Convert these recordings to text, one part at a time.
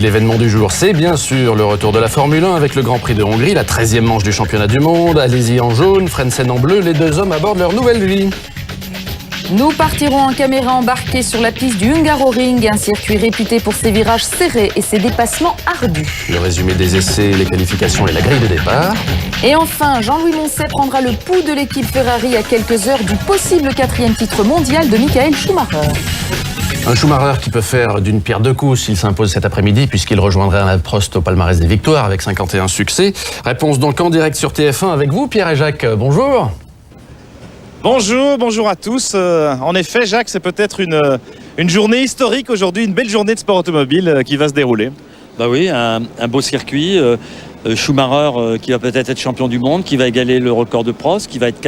L'événement du jour, c'est bien sûr le retour de la Formule 1 avec le Grand Prix de Hongrie, la 13e manche du championnat du monde. Alési en jaune, Frentzen en bleu, les deux hommes abordent leur nouvelle vie. Nous partirons en caméra embarquée sur la piste du Hungaroring, un circuit réputé pour ses virages serrés et ses dépassements ardus. Le résumé des essais, les qualifications et la grille de départ. Et enfin, Jean-Louis Moncet prendra le pouls de l'équipe Ferrari à quelques heures du possible 4e titre mondial de Michael Schumacher. Un Schumacher qui peut faire d'une pierre deux coups s'il s'impose cet après-midi puisqu'il rejoindrait Alain Prost au palmarès des victoires avec 51 succès. Réponse donc en direct sur TF1 avec vous, Pierre et Jacques. Bonjour. Bonjour à tous. En effet, Jacques, c'est peut-être une journée historique aujourd'hui, une belle journée de sport automobile qui va se dérouler. Bah oui, un beau circuit. Schumacher qui va peut-être être champion du monde, qui va égaler le record de Prost, qui va être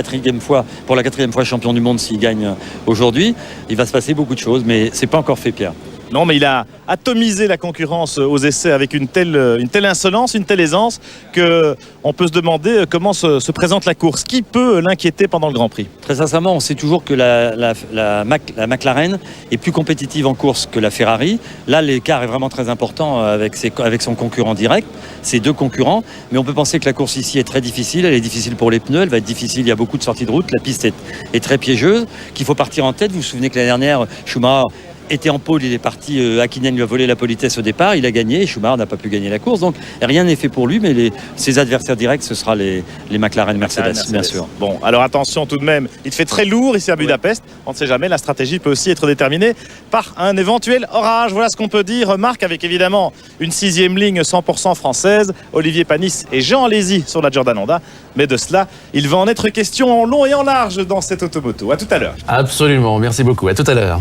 pour la quatrième fois champion du monde s'il gagne aujourd'hui. Il va se passer beaucoup de choses, mais c'est pas encore fait, Pierre. Non, mais il a atomisé la concurrence aux essais avec une telle insolence, une telle aisance qu'on peut se demander comment se présente la course. Qui peut l'inquiéter pendant le Grand Prix? Très sincèrement, on sait toujours que la McLaren est plus compétitive en course que la Ferrari. Là, l'écart est vraiment très important avec son concurrent direct, ces deux concurrents. Mais on peut penser que la course ici est très difficile. Elle est difficile pour les pneus, elle va être difficile. Il y a beaucoup de sorties de route. La piste est très piégeuse, qu'il faut partir en tête. Vous vous souvenez que l'année dernière, Schumacher était en pôle, il est parti, Hakkinen lui a volé la politesse au départ, il a gagné et Schumacher n'a pas pu gagner la course, donc rien n'est fait pour lui, mais ses adversaires directs ce sera les McLaren Mercedes, bien sûr. Bon, alors attention tout de même, il fait très lourd ici à Budapest, on ne sait jamais, la stratégie peut aussi être déterminée par un éventuel orage, voilà ce qu'on peut dire. Marc, avec évidemment une 6e ligne 100% française, Olivier Panis et Jean Alesi sur la Jordan Honda, mais de cela, il va en être question en long et en large dans cette automoto. À tout à l'heure. Absolument, merci beaucoup, à tout à l'heure.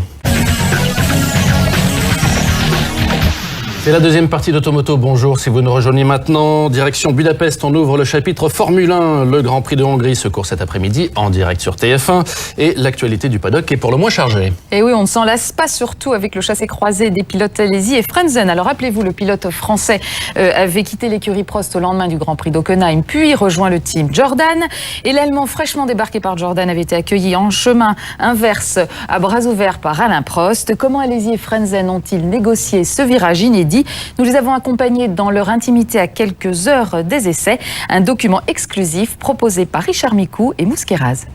C'est la deuxième partie d'Automoto. Bonjour, si vous nous rejoignez maintenant, direction Budapest, on ouvre le chapitre Formule 1. Le Grand Prix de Hongrie se court cet après-midi en direct sur TF1 et l'actualité du paddock est pour le moins chargée. Et oui, on ne s'en lasse pas, surtout avec le chassé-croisé des pilotes Alesi et Frentzen. Alors rappelez-vous, le pilote français avait quitté l'écurie Prost au lendemain du Grand Prix d'Hockenheim, puis rejoint le team Jordan. Et l'Allemand fraîchement débarqué par Jordan avait été accueilli en chemin inverse à bras ouverts par Alain Prost. Comment Alesi et Frentzen ont-ils négocié ce virage inédit? Nous les avons accompagnés dans leur intimité à quelques heures des essais. Un document exclusif proposé par Richard Micou et Mousqueraz.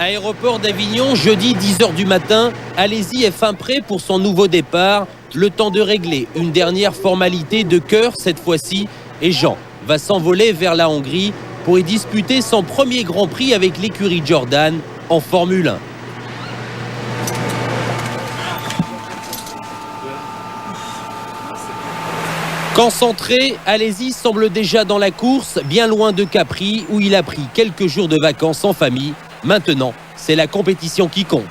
Aéroport d'Avignon, jeudi 10h du matin, Alesi est fin prêt pour son nouveau départ. Le temps de régler une dernière formalité de cœur cette fois-ci. Et Jean va s'envoler vers la Hongrie pour y disputer son premier Grand Prix avec l'écurie Jordan en Formule 1. Concentré, Alesi semble déjà dans la course, bien loin de Capri, où il a pris quelques jours de vacances en famille. Maintenant, c'est la compétition qui compte.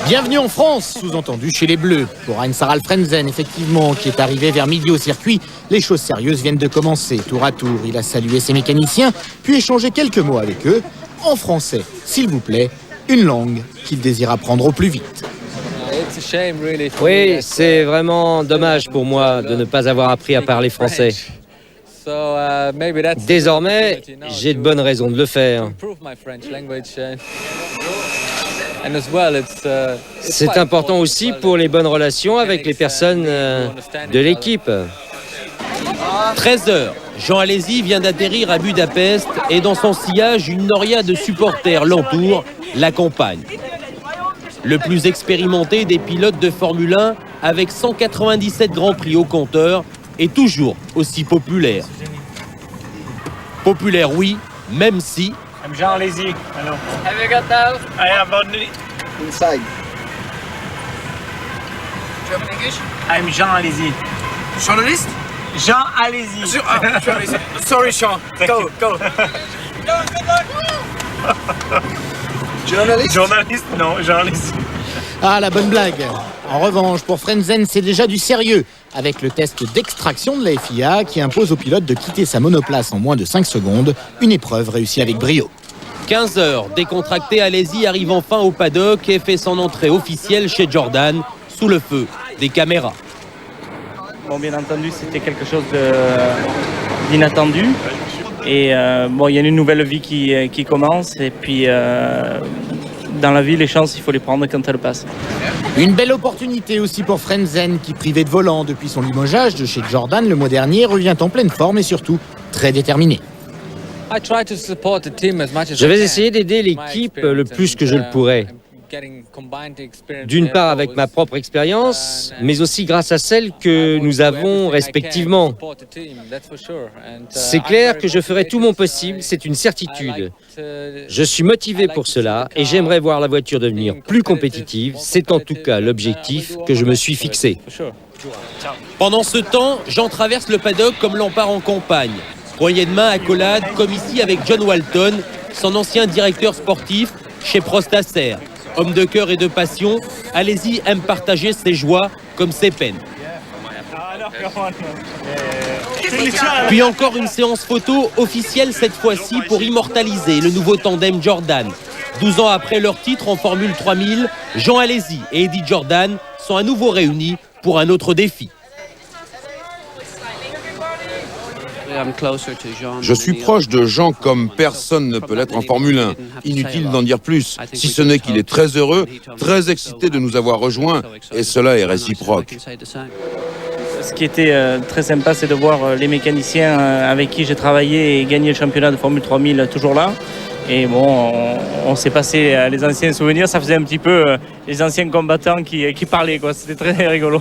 Bienvenue en France, sous-entendu chez les Bleus. Pour Heinz-Harald Frentzen, effectivement, qui est arrivé vers midi au circuit, les choses sérieuses viennent de commencer. Tour à tour, il a salué ses mécaniciens, puis échangé quelques mots avec eux, en français, s'il vous plaît, une langue qu'il désire apprendre au plus vite. Oui, c'est vraiment dommage pour moi de ne pas avoir appris à parler français. Désormais, j'ai de bonnes raisons de le faire. C'est important aussi pour les bonnes relations avec les personnes de l'équipe. 13h, Jean Alesi vient d'atterrir à Budapest et dans son sillage, une noria de supporters l'entoure, l'accompagne. Le plus expérimenté des pilotes de Formule 1, avec 197 Grands Prix au compteur, est toujours aussi populaire. Populaire, oui, même si... I'm Jean Alesi. Hello. Have you got now? I have only... Inside. German English? I'm Jean Alesi. Journalist? Jean Alesi. Sorry, Sean. Go. Journaliste? Non, Jean Alesi. Ah, la bonne blague. En revanche, pour Frentzen, c'est déjà du sérieux, avec le test d'extraction de la FIA qui impose au pilote de quitter sa monoplace en moins de 5 secondes, une épreuve réussie avec brio. 15h, décontracté, Alesi arrive enfin au paddock et fait son entrée officielle chez Jordan, sous le feu des caméras. Bon, bien entendu, c'était quelque chose d'inattendu. Et bon, il y a une nouvelle vie qui commence. Et puis, dans la vie, les chances, il faut les prendre quand elles passent. Une belle opportunité aussi pour Frentzen, qui, privé de volant depuis son limogeage de chez Jordan le mois dernier, revient en pleine forme et surtout très déterminé. Je vais essayer d'aider l'équipe le plus que je le pourrai. D'une part avec ma propre expérience, mais aussi grâce à celle que nous avons respectivement. C'est clair que je ferai tout mon possible, c'est une certitude. Je suis motivé pour cela et j'aimerais voir la voiture devenir plus compétitive. C'est en tout cas l'objectif que je me suis fixé. Pendant ce temps, Jean traverse le paddock comme l'on part en campagne. Poignée de main, accolade, comme ici avec John Walton, son ancien directeur sportif chez Prost Acer. Homme de cœur et de passion, Alesi aime partager ses joies comme ses peines. Puis encore une séance photo officielle cette fois-ci pour immortaliser le nouveau tandem Jordan. 12 ans après leur titre en Formule 3000, Jean Alesi et Eddie Jordan sont à nouveau réunis pour un autre défi. Je suis proche de Jean comme personne ne peut l'être en Formule 1. Inutile d'en dire plus, si ce n'est qu'il est très heureux, très excité de nous avoir rejoints, et cela est réciproque. Ce qui était très sympa, c'est de voir les mécaniciens avec qui j'ai travaillé et gagner le championnat de Formule 3000 toujours là. Et bon, on s'est passé les anciens souvenirs, ça faisait un petit peu les anciens combattants qui parlaient, quoi. C'était très rigolo.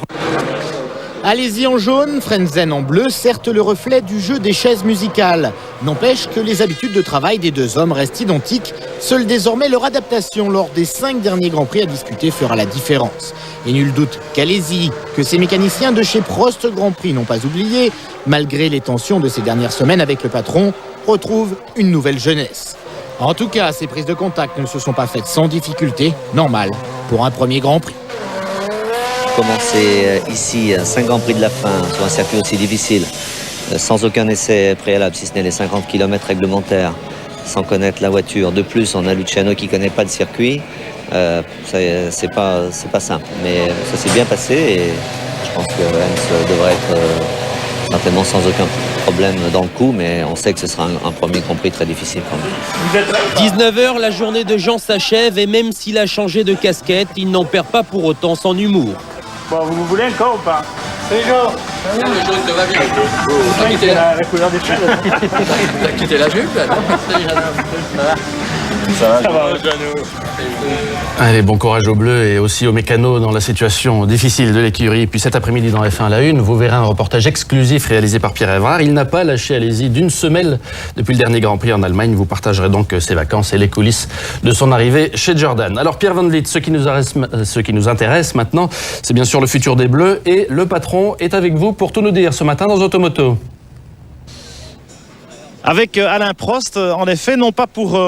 Alesi en jaune, Frentzen en bleu, certes le reflet du jeu des chaises musicales. N'empêche que les habitudes de travail des deux hommes restent identiques. Seule désormais leur adaptation lors des 5 derniers Grands Prix à discuter fera la différence. Et nul doute qu'Alesi, que ces mécaniciens de chez Prost Grand Prix n'ont pas oublié, malgré les tensions de ces dernières semaines avec le patron, retrouvent une nouvelle jeunesse. En tout cas, ces prises de contact ne se sont pas faites sans difficulté, normal pour un premier Grand Prix. Commencer ici 5 Grands Prix de la fin sur un circuit aussi difficile, sans aucun essai préalable, si ce n'est les 50 km réglementaires, sans connaître la voiture. De plus, on a Luciano qui ne connaît pas le circuit. C'est pas simple. Mais ça s'est bien passé et je pense que Hens devrait être certainement sans aucun problème dans le coup, mais on sait que ce sera un premier Grand Prix très difficile quand même. 19h, la journée de Jean s'achève et même s'il a changé de casquette, il n'en perd pas pour autant son humour. Bon, vous voulez encore ou pas? Salut Jean. Le jaune te va bien. T'as quitté la couleur des cheveux. T'as quitté la jupe là, non? Salut Jeannot. Ça va, Jeannot. Allez, bon courage aux Bleus et aussi aux mécanos dans la situation difficile de l'écurie. Puis cet après-midi dans F1 à la Une, vous verrez un reportage exclusif réalisé par Pierre Évrard. Il n'a pas lâché Alesi d'une semelle depuis le dernier Grand Prix en Allemagne. Vous partagerez donc ses vacances et les coulisses de son arrivée chez Jordan. Alors Pierre Van Vliet, ce qui nous intéresse maintenant, c'est bien sûr le futur des Bleus et le patron est avec vous pour tout nous dire ce matin dans Automoto. Avec Alain Prost, en effet, non pas pour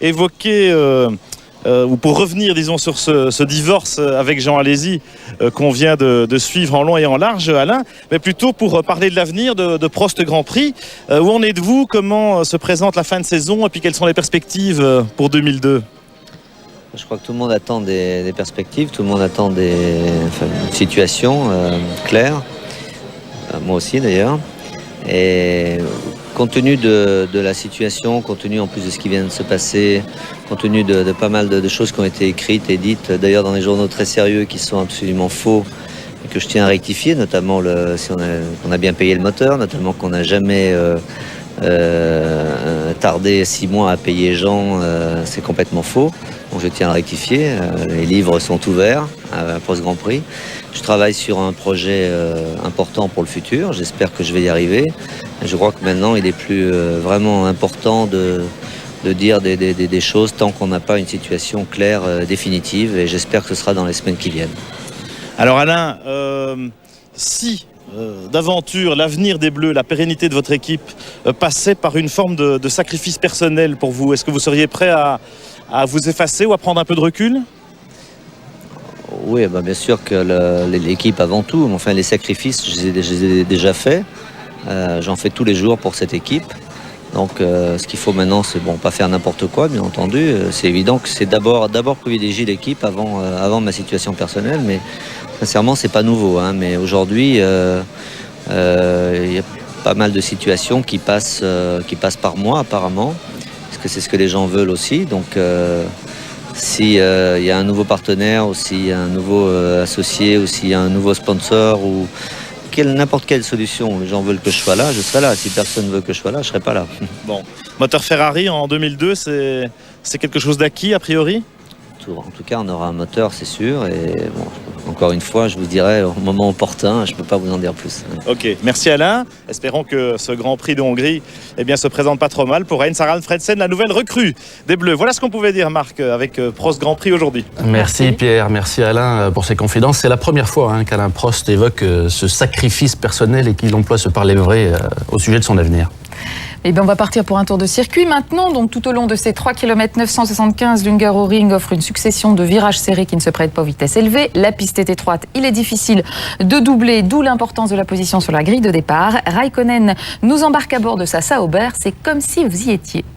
évoquer ou pour revenir, disons, sur ce divorce avec Jean Alesi qu'on vient de suivre en long et en large, Alain, mais plutôt pour parler de l'avenir de Prost Grand Prix. Où en êtes-vous? Comment se présente la fin de saison et puis quelles sont les perspectives pour 2002? Je crois que tout le monde attend des perspectives, tout le monde attend une situation claire, moi aussi d'ailleurs. Et compte tenu de la situation, compte tenu en plus de ce qui vient de se passer, compte tenu de pas mal de choses qui ont été écrites et dites, d'ailleurs dans des journaux très sérieux qui sont absolument faux et que je tiens à rectifier, notamment qu'on a bien payé le moteur, notamment qu'on n'a jamais tardé 6 mois à payer Jean, c'est complètement faux. Donc je tiens à rectifier, les livres sont ouverts à Prost Grand Prix. Je travaille sur un projet important pour le futur, j'espère que je vais y arriver. Je crois que maintenant il est plus vraiment important de dire des choses tant qu'on n'a pas une situation claire, définitive, et j'espère que ce sera dans les semaines qui viennent. Alors Alain, si d'aventure, l'avenir des Bleus, la pérennité de votre équipe passait par une forme de sacrifice personnel pour vous, est-ce que vous seriez prêt à vous effacer ou à prendre un peu de recul? Oui, bien sûr que l'équipe avant tout, enfin les sacrifices, je les ai déjà faits. J'en fais tous les jours pour cette équipe. Donc ce qu'il faut maintenant, c'est pas faire n'importe quoi, bien entendu. C'est évident que c'est d'abord privilégier l'équipe avant ma situation personnelle, mais sincèrement, c'est pas nouveau. Mais aujourd'hui, il y a pas mal de situations qui passent par moi, apparemment, parce que c'est ce que les gens veulent aussi. Donc s'il y a un nouveau partenaire, ou s'il y a un nouveau associé, ou s'il y a un nouveau sponsor, ou n'importe quelle solution. Les gens veulent que je sois là, je serai là. Si personne ne veut que je sois là, je ne serai pas là. Bon, moteur Ferrari en 2002, c'est quelque chose d'acquis a priori? En tout cas, on aura un moteur, c'est sûr. Et bon, encore une fois, je vous dirai au moment opportun, je ne peux pas vous en dire plus. Ok, merci Alain. Espérons que ce Grand Prix de Hongrie se présente pas trop mal pour Heinz-Harald Frentzen, la nouvelle recrue des Bleus. Voilà ce qu'on pouvait dire, Marc, avec Prost Grand Prix aujourd'hui. Merci Pierre, merci Alain pour ces confidences. C'est la première fois qu'Alain Prost évoque ce sacrifice personnel et qu'il emploie ce parler vrai au sujet de son avenir. Eh bien, on va partir pour un tour de circuit maintenant. Donc, tout au long de ces 3 km 975, l'Hungaroring offre une succession de virages serrés qui ne se prêtent pas aux vitesses élevées. La piste est étroite, il est difficile de doubler, d'où l'importance de la position sur la grille de départ. Raikkonen nous embarque à bord de sa Sauber. C'est comme si vous y étiez. «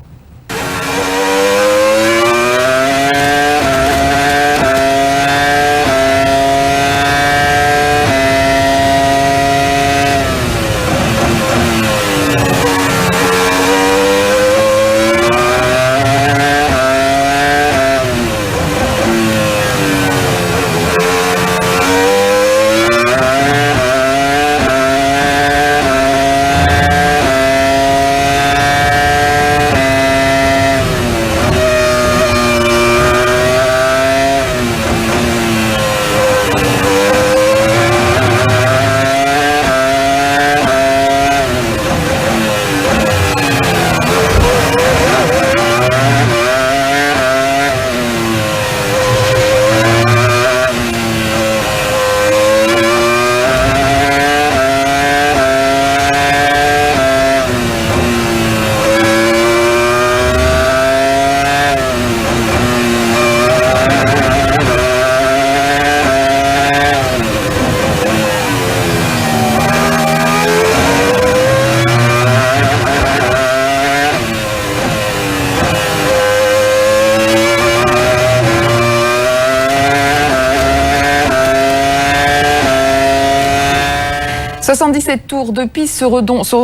77 tours de piste seront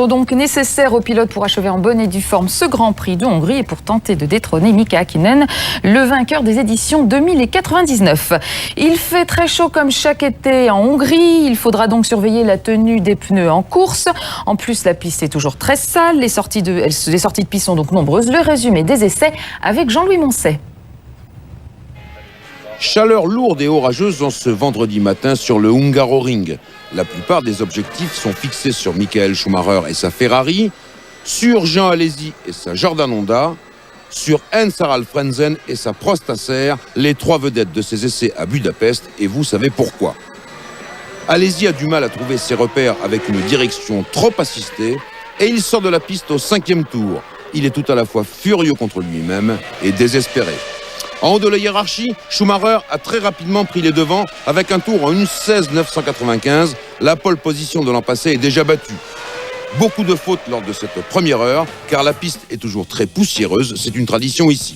donc nécessaires aux pilotes pour achever en bonne et due forme ce Grand Prix de Hongrie et pour tenter de détrôner Mika Häkkinen, le vainqueur des éditions 2099. Il fait très chaud comme chaque été en Hongrie. Il faudra donc surveiller la tenue des pneus en course. En plus, la piste est toujours très sale. Les sorties de piste sont donc nombreuses. Le résumé des essais avec Jean-Louis Moncet. Chaleur lourde et orageuse en ce vendredi matin sur le Hungaroring. La plupart des objectifs sont fixés sur Michael Schumacher et sa Ferrari, sur Jean Alesi et sa Jordan Honda, sur Heinz-Harald Frentzen et sa Prost Acer, les trois vedettes de ces essais à Budapest, et vous savez pourquoi. Alesi a du mal à trouver ses repères avec une direction trop assistée, et il sort de la piste au 5e tour. Il est tout à la fois furieux contre lui-même et désespéré. En haut de la hiérarchie, Schumacher a très rapidement pris les devants avec un tour en 1:16.995. La pole position de l'an passé est déjà battue. Beaucoup de fautes lors de cette première heure, car la piste est toujours très poussiéreuse, c'est une tradition ici.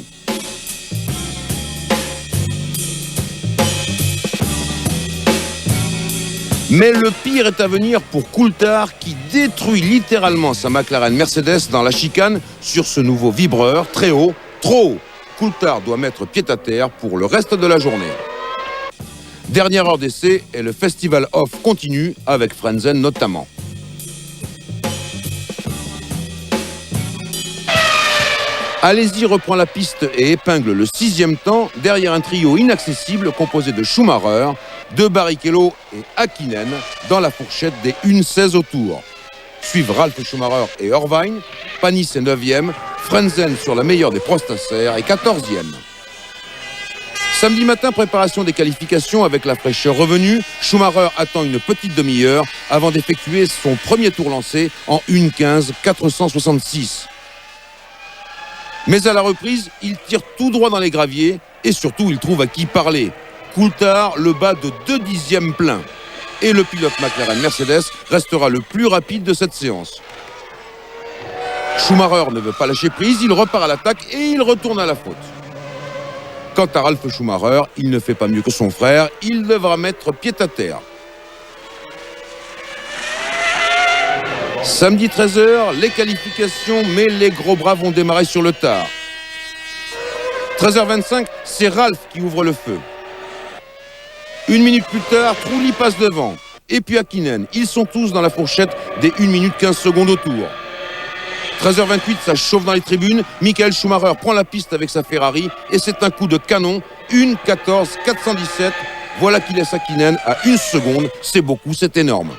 Mais le pire est à venir pour Coulthard qui détruit littéralement sa McLaren Mercedes dans la chicane sur ce nouveau vibreur très haut, trop haut. Coulthard doit mettre pied à terre pour le reste de la journée. Dernière heure d'essai et le festival off continue avec Frentzen notamment. Alesi reprend la piste et épingle le 6e temps derrière un trio inaccessible composé de Schumacher, de Barrichello et Häkkinen dans la fourchette des 1:16 au tour. Suivent Ralf Schumacher et Irvine, Panis est 9e, Frentzen sur la meilleure des Prost Acer est 14e. Samedi matin, préparation des qualifications avec la fraîcheur revenue. Schumacher attend une petite demi-heure avant d'effectuer son premier tour lancé en 1:15.466. Mais à la reprise, il tire tout droit dans les graviers et surtout il trouve à qui parler. Coulthard le bat de 2 dixièmes plein. Et le pilote McLaren Mercedes restera le plus rapide de cette séance. Schumacher ne veut pas lâcher prise, il repart à l'attaque et il retourne à la faute. Quant à Ralf Schumacher, il ne fait pas mieux que son frère, il devra mettre pied à terre. Samedi 13h, les qualifications, mais les gros bras vont démarrer sur le tard. 13h25, c'est Ralph qui ouvre le feu. 1 minute plus tard, Trulli passe devant. Et puis Häkkinen, ils sont tous dans la fourchette des 1 minute 15 secondes au tour. 13h28, ça chauffe dans les tribunes. Michael Schumacher prend la piste avec sa Ferrari et c'est un coup de canon. 1:14,417. Voilà qui laisse Häkkinen à 1 seconde. C'est beaucoup, c'est énorme.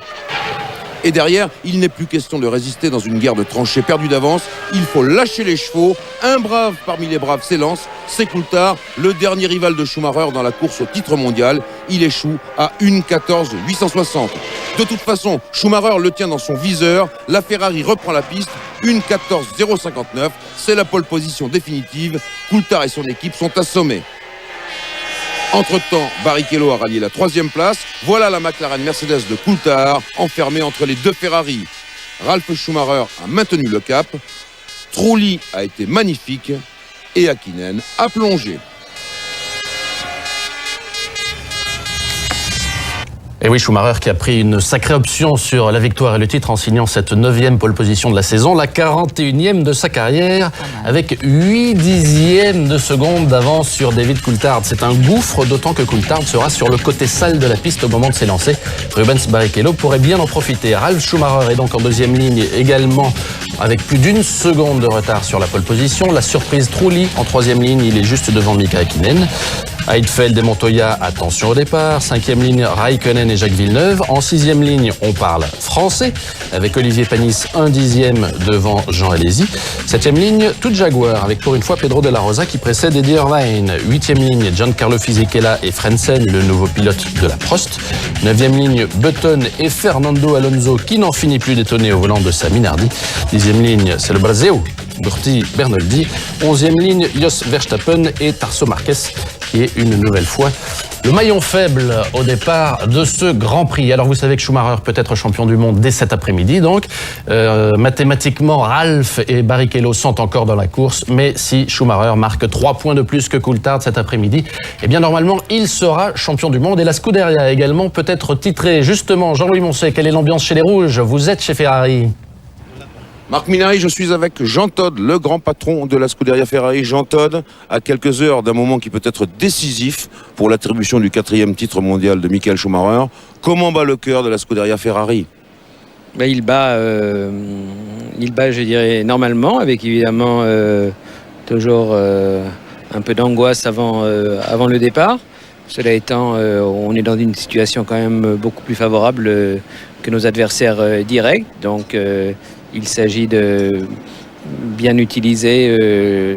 Et derrière, il n'est plus question de résister dans une guerre de tranchées perdues d'avance. Il faut lâcher les chevaux. Un brave parmi les braves s'élance. C'est Coulthard, le dernier rival de Schumacher dans la course au titre mondial. Il échoue à 1:14,860. De toute façon, Schumacher le tient dans son viseur. La Ferrari reprend la piste. 1:14,059. C'est la pole position définitive. Coulthard et son équipe sont assommés. Entre-temps, Barrichello a rallié la 3e place. Voilà la McLaren Mercedes de Coulthard, enfermée entre les deux Ferrari. Ralf Schumacher a maintenu le cap. Trulli a été magnifique. Et Häkkinen a plongé. Et oui, Schumacher qui a pris une sacrée option sur la victoire et le titre en signant cette 9e pole position de la saison, la 41e de sa carrière, avec 8 dixièmes de seconde d'avance sur David Coulthard. C'est un gouffre, d'autant que Coulthard sera sur le côté sale de la piste au moment de s'élancer. Rubens Barrichello pourrait bien en profiter. Ralf Schumacher est donc en 2e ligne également, avec plus d'1 seconde de retard sur la pole position. La surprise Trulli en 3e ligne, il est juste devant Mika Häkkinen. Heidfeld et Montoya, attention au départ. 5e ligne, Raikkonen et Jacques Villeneuve. En 6e ligne, on parle français, avec Olivier Panis 1 dixième devant Jean Alesi. 7e ligne, toute Jaguar, avec pour une fois Pedro de la Rosa qui précède Eddie Irvine. 8e ligne, Giancarlo Fisichella et Frentzen, le nouveau pilote de la Prost. 9e ligne, Button et Fernando Alonso qui n'en finit plus d'étonner au volant de sa Minardi. 10e ligne, c'est le Braseo, Burti Bernoldi. 11e ligne, Jos Verstappen et Tarso Marquez, qui est une nouvelle fois le maillon faible au départ de ce Grand Prix. Alors vous savez que Schumacher peut être champion du monde dès cet après-midi, donc mathématiquement Ralf et Barrichello sont encore dans la course, mais si Schumacher marque 3 points de plus que Coulthard cet après-midi, eh bien normalement il sera champion du monde. Et la Scuderia également peut être titrée. Justement, Jean-Louis Moncey, quelle est l'ambiance chez les Rouges? Vous êtes chez Ferrari. Marc Minardi, je suis avec Jean Todt, le grand patron de la Scuderia Ferrari. Jean Todt, à quelques heures d'un moment qui peut être décisif pour l'attribution du 4e titre mondial de Michael Schumacher. Comment bat le cœur de la Scuderia Ferrari? Il bat, je dirais, normalement, avec évidemment toujours un peu d'angoisse avant le départ. Cela étant, on est dans une situation quand même beaucoup plus favorable que nos adversaires directs. Donc, il s'agit de bien utiliser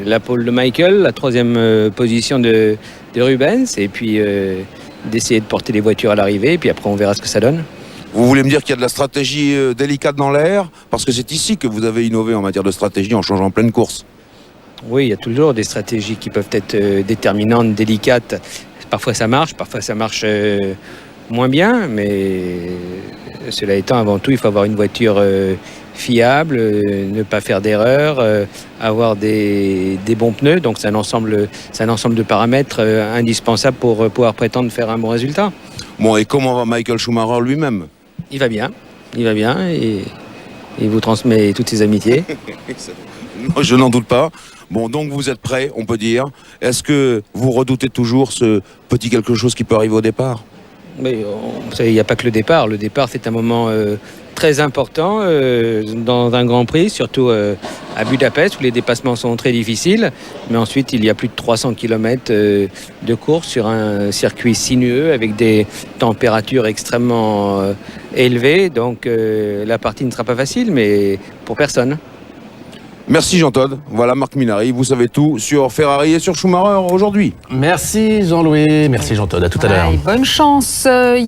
la pole de Michael, la 3e position de Rubens, et puis d'essayer de porter les voitures à l'arrivée, et puis après on verra ce que ça donne. Vous voulez me dire qu'il y a de la stratégie délicate dans l'air? Parce que c'est ici que vous avez innové en matière de stratégie en changeant en pleine course. Oui, il y a toujours des stratégies qui peuvent être déterminantes, délicates. Parfois ça marche moins bien, mais cela étant, avant tout, il faut avoir une voiture fiable, ne pas faire d'erreurs, avoir des bons pneus. Donc c'est un ensemble de paramètres indispensables pour pouvoir prétendre faire un bon résultat. Bon, et comment va Michael Schumacher lui-même? Il va bien et il vous transmet toutes ses amitiés. Je n'en doute pas. Bon, donc vous êtes prêts, on peut dire. Est-ce que vous redoutez toujours ce petit quelque chose qui peut arriver au départ? Mais vous savez, il n'y a pas que le départ. Le départ, c'est un moment très important dans un Grand Prix, surtout à Budapest, où les dépassements sont très difficiles. Mais ensuite, il y a plus de 300 km de course sur un circuit sinueux avec des températures extrêmement élevées. Donc, la partie ne sera pas facile, mais pour personne. Merci Jean Todt. Voilà Marc Minardi, vous savez tout sur Ferrari et sur Schumacher aujourd'hui. Merci Jean-Louis, merci Jean Todt, à tout à l'heure. Bonne chance.